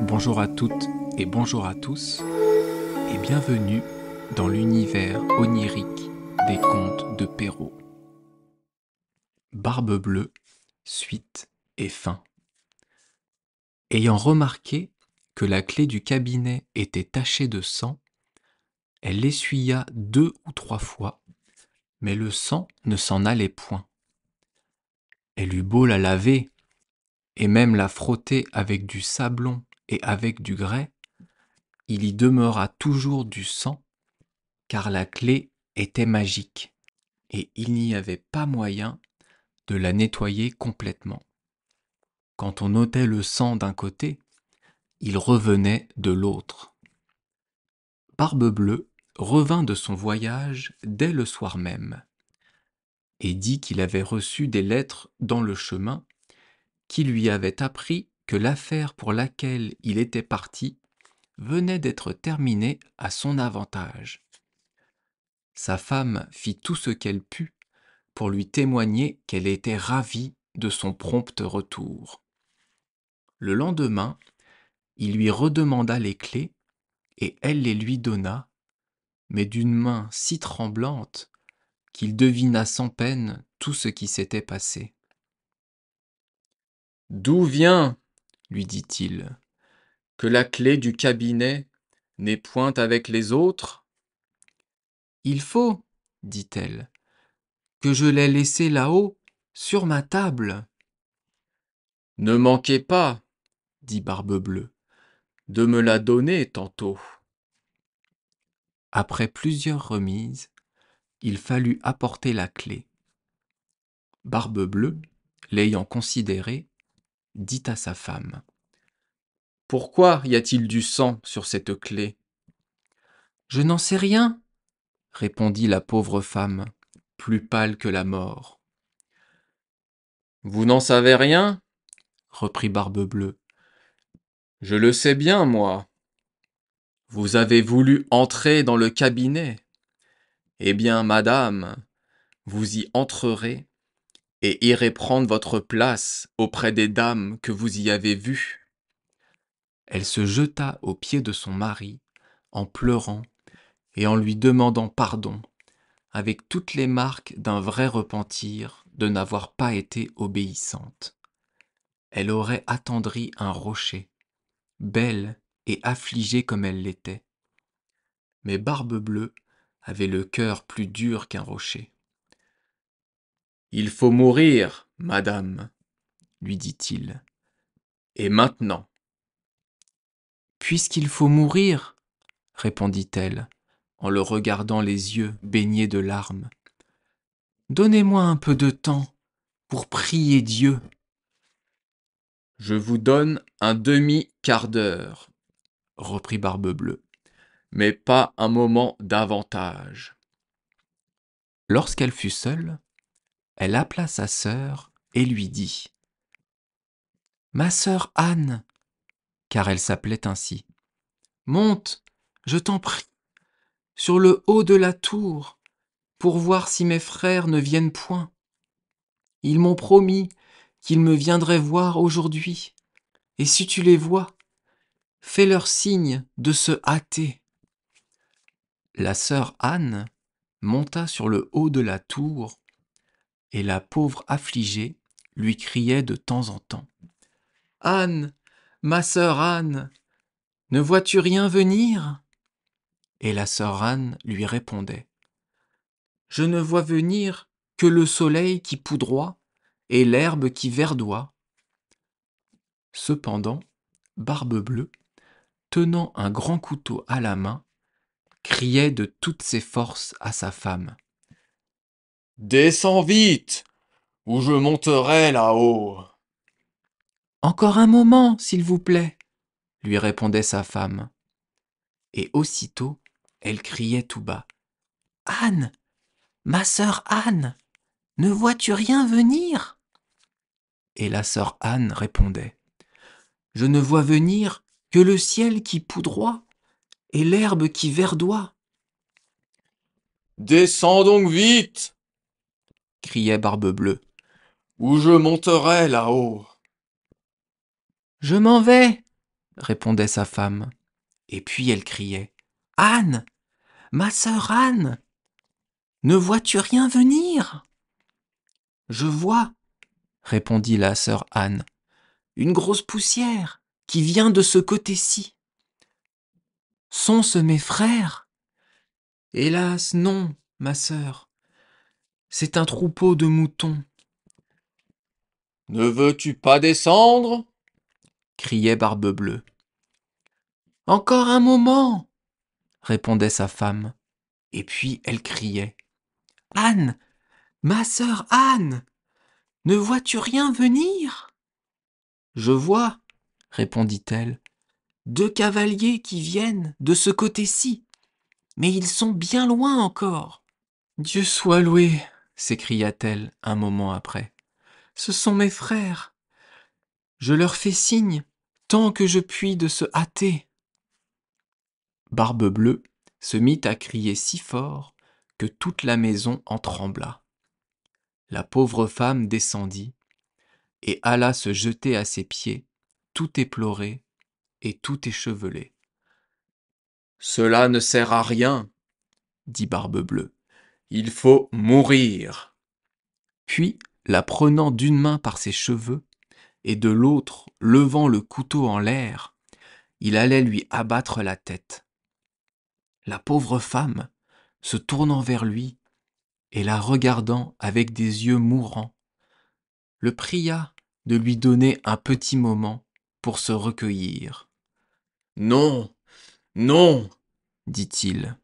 Bonjour à toutes et bonjour à tous, et bienvenue dans l'univers onirique des contes de Perrault. Barbe Bleue, suite et fin. Ayant remarqué que la clé du cabinet était tachée de sang, elle l'essuya 2 ou 3 fois, mais le sang ne s'en allait point. Elle eut beau la laver, et même la frotter avec du sablon et avec du grès, il y demeura toujours du sang, car la clé était magique, et il n'y avait pas moyen de la nettoyer complètement. Quand on ôtait le sang d'un côté, il revenait de l'autre. Barbe Bleue revint de son voyage dès le soir même, et dit qu'il avait reçu des lettres dans le chemin qui lui avaient appris que l'affaire pour laquelle il était parti venait d'être terminée à son avantage. Sa femme fit tout ce qu'elle put pour lui témoigner qu'elle était ravie de son prompt retour. Le lendemain, il lui redemanda les clés, et elle les lui donna, mais d'une main si tremblante qu'il devina sans peine tout ce qui s'était passé. « D'où vient, lui dit-il, que la clé du cabinet n'est point avec les autres ? » « Il faut, dit-elle, que je l'ai laissée là-haut, sur ma table. »« Ne manquez pas, dit Barbe Bleue, de me la donner tantôt. » Après plusieurs remises, il fallut apporter la clé. Barbe Bleue, l'ayant considérée, dit à sa femme : « Pourquoi y a-t-il du sang sur cette clé ? » « Je n'en sais rien, répondit la pauvre femme, plus pâle que la mort. « Vous n'en savez rien ? reprit Barbe Bleue. « Je le sais bien, moi. Vous avez voulu entrer dans le cabinet. Eh bien, madame, vous y entrerez et irez prendre votre place auprès des dames que vous y avez vues. » Elle se jeta aux pieds de son mari, en pleurant et en lui demandant pardon, avec toutes les marques d'un vrai repentir de n'avoir pas été obéissante. Elle aurait attendri un rocher, belle et affligée comme elle l'était. Mais Barbe Bleue avait le cœur plus dur qu'un rocher. « Il faut mourir, madame, lui dit-il, et maintenant. »« Puisqu'il faut mourir, répondit-elle, en le regardant les yeux baignés de larmes, donnez-moi un peu de temps pour prier Dieu. »« Je vous donne un demi-quart d'heure, reprit Barbe Bleue, mais pas un moment davantage. » Lorsqu'elle fut seule, elle appela sa sœur et lui dit : « Ma sœur Anne, car elle s'appelait ainsi, monte, je t'en prie, sur le haut de la tour, pour voir si mes frères ne viennent point. Ils m'ont promis qu'ils me viendraient voir aujourd'hui, et si tu les vois, fais-leur signe de se hâter. » La sœur Anne monta sur le haut de la tour, et la pauvre affligée lui criait de temps en temps : « Anne, ma sœur Anne, ne vois-tu rien venir ? » Et la sœur Anne lui répondait : « Je ne vois venir que le soleil qui poudroie et l'herbe qui verdoie. » Cependant, Barbe Bleue, tenant un grand couteau à la main, criait de toutes ses forces à sa femme : « Descends vite, ou je monterai là-haut. »« Encore un moment, s'il vous plaît, lui répondait sa femme. Et aussitôt, elle criait tout bas : « Anne, ma sœur Anne, ne vois-tu rien venir ? » Et la sœur Anne répondait : « Je ne vois venir que le ciel qui poudroie et l'herbe qui verdoie. »« Descends donc vite, criait Barbe Bleue, ou je monterai là-haut. »« Je m'en vais, répondait sa femme. Et puis elle criait: Anne, ma sœur Anne, ne vois-tu rien venir? Je vois, répondit la sœur Anne, une grosse poussière qui vient de ce côté-ci. Sont-ce mes frères? Hélas, non, ma sœur. C'est un troupeau de moutons. Ne veux-tu pas descendre? Criait Barbe-Bleue. Encore un moment, répondait sa femme. Et puis elle criait: Anne, ma sœur Anne, ne vois-tu rien venir? Je vois, répondit-elle, 2 cavaliers qui viennent de ce côté-ci, mais ils sont bien loin encore. Dieu soit loué, s'écria-t-elle un moment après. Ce sont mes frères. Je leur fais signe, tant que je puis de se hâter. Barbe-Bleue se mit à crier si fort que toute la maison en trembla. La pauvre femme descendit et alla se jeter à ses pieds, tout éplorée et tout échevelée. Cela ne sert à rien, dit Barbe-Bleue. Il faut mourir. Puis, la prenant d'une main par ses cheveux et de l'autre levant le couteau en l'air, il allait lui abattre la tête. La pauvre femme, se tournant vers lui et la regardant avec des yeux mourants, le pria de lui donner un petit moment pour se recueillir. Non, non, dit-il.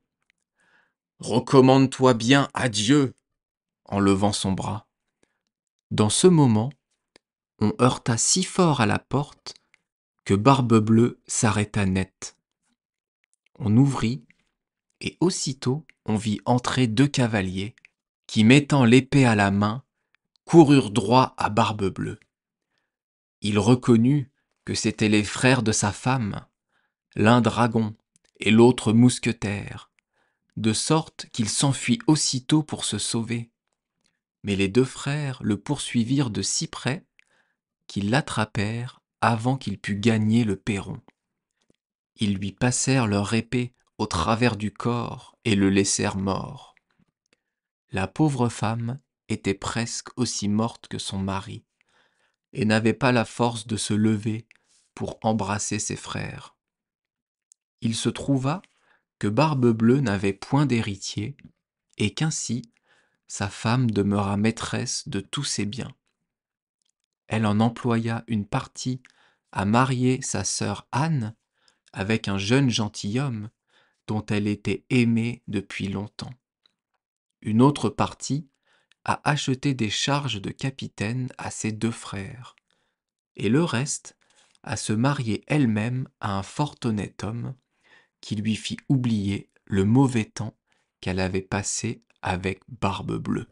Recommande-toi bien à Dieu, en levant son bras. Dans ce moment, on heurta si fort à la porte que Barbe-Bleue s'arrêta net. On ouvrit, et aussitôt on vit entrer 2 cavaliers, qui, mettant l'épée à la main, coururent droit à Barbe-Bleue. Il reconnut que c'étaient les frères de sa femme, l'un dragon et l'autre mousquetaire, de sorte qu'il s'enfuit aussitôt pour se sauver. Mais les 2 frères le poursuivirent de si près qu'ils l'attrapèrent avant qu'il pût gagner le perron. Ils lui passèrent leur épée au travers du corps et le laissèrent mort. La pauvre femme était presque aussi morte que son mari, et n'avait pas la force de se lever pour embrasser ses frères. Il se trouva que Barbe-Bleue n'avait point d'héritier, et qu'ainsi sa femme demeura maîtresse de tous ses biens. Elle en employa une partie à marier sa sœur Anne avec un jeune gentilhomme dont elle était aimée depuis longtemps. Une autre partie à acheter des charges de capitaine à ses 2 frères, et le reste à se marier elle-même à un fort honnête homme qui lui fit oublier le mauvais temps qu'elle avait passé avec Barbe-Bleue.